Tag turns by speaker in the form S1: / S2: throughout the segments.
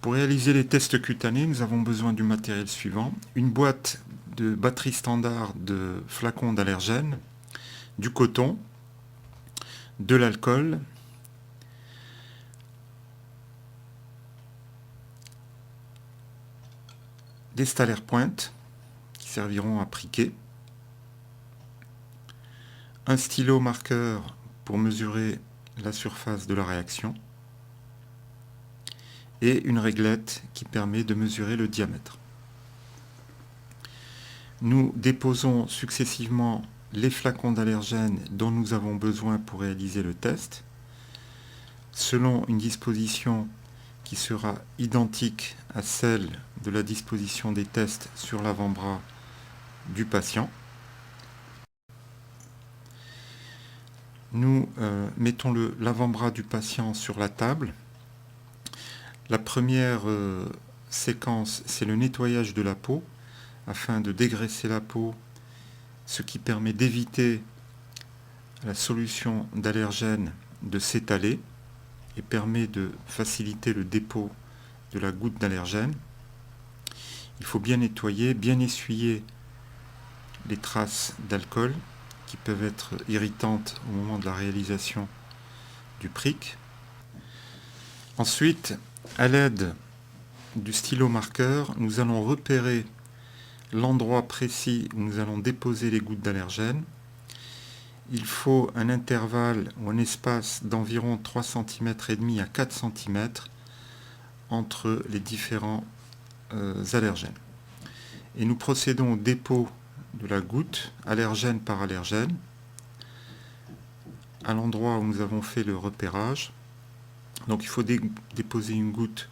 S1: Pour réaliser les tests cutanés, nous avons besoin du matériel suivant: une boîte de batterie standard de flacons d'allergènes, du coton, de l'alcool, des stalaires pointes qui serviront à priquer, un stylo marqueur pour mesurer la surface de la réaction et une réglette qui permet de mesurer le diamètre. Nous déposons successivement les flacons d'allergènes dont nous avons besoin pour réaliser le test, selon une disposition qui sera identique à celle de la disposition des tests sur l'avant-bras du patient. Nous mettons l'avant-bras du patient sur la table. La première séquence, c'est le nettoyage de la peau, afin de dégraisser la peau, ce qui permet d'éviter la solution d'allergène de s'étaler et permet de faciliter le dépôt de la goutte d'allergène. Il faut bien nettoyer, bien essuyer les traces d'alcool qui peuvent être irritantes au moment de la réalisation du prick. Ensuite, à l'aide du stylo marqueur, nous allons repérer l'endroit précis où nous allons déposer les gouttes d'allergène. Il faut un intervalle ou un espace d'environ 3,5 cm à 4 cm entre les différents allergènes. Et nous procédons au dépôt de la goutte, allergène par allergène, à l'endroit où nous avons fait le repérage. Donc il faut déposer une goutte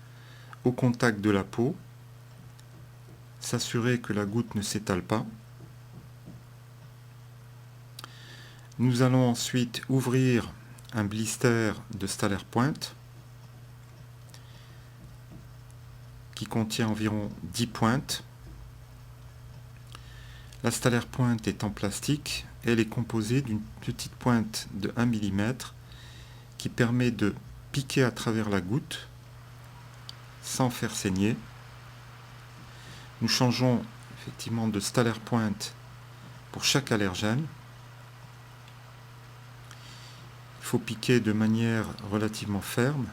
S1: au contact de la peau, s'assurer que la goutte ne s'étale pas. Nous allons ensuite ouvrir un blister de stalaire pointe qui contient environ 10 pointes. La stalaire pointe est en plastique, elle est composée d'une petite pointe de 1 mm qui permet de piquer à travers la goutte sans faire saigner. Nous changeons effectivement de stalaire pointe pour chaque allergène. Il faut piquer de manière relativement ferme.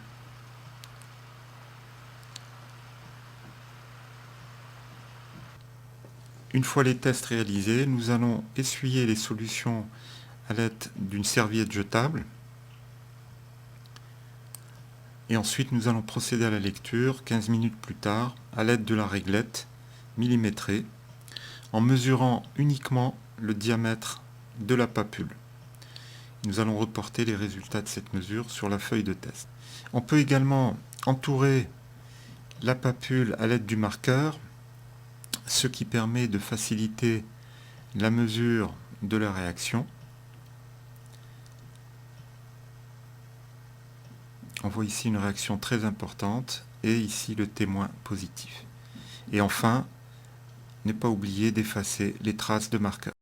S1: Une fois les tests réalisés, nous allons essuyer les solutions à l'aide d'une serviette jetable. Et ensuite, nous allons procéder à la lecture 15 minutes plus tard à l'aide de la réglette millimétrée en mesurant uniquement le diamètre de la papule. Nous allons reporter les résultats de cette mesure sur la feuille de test. On peut également entourer la papule à l'aide du marqueur, ce qui permet de faciliter la mesure de la réaction. On voit ici une réaction très importante et ici le témoin positif. Et enfin, ne pas oublier d'effacer les traces de marqueur.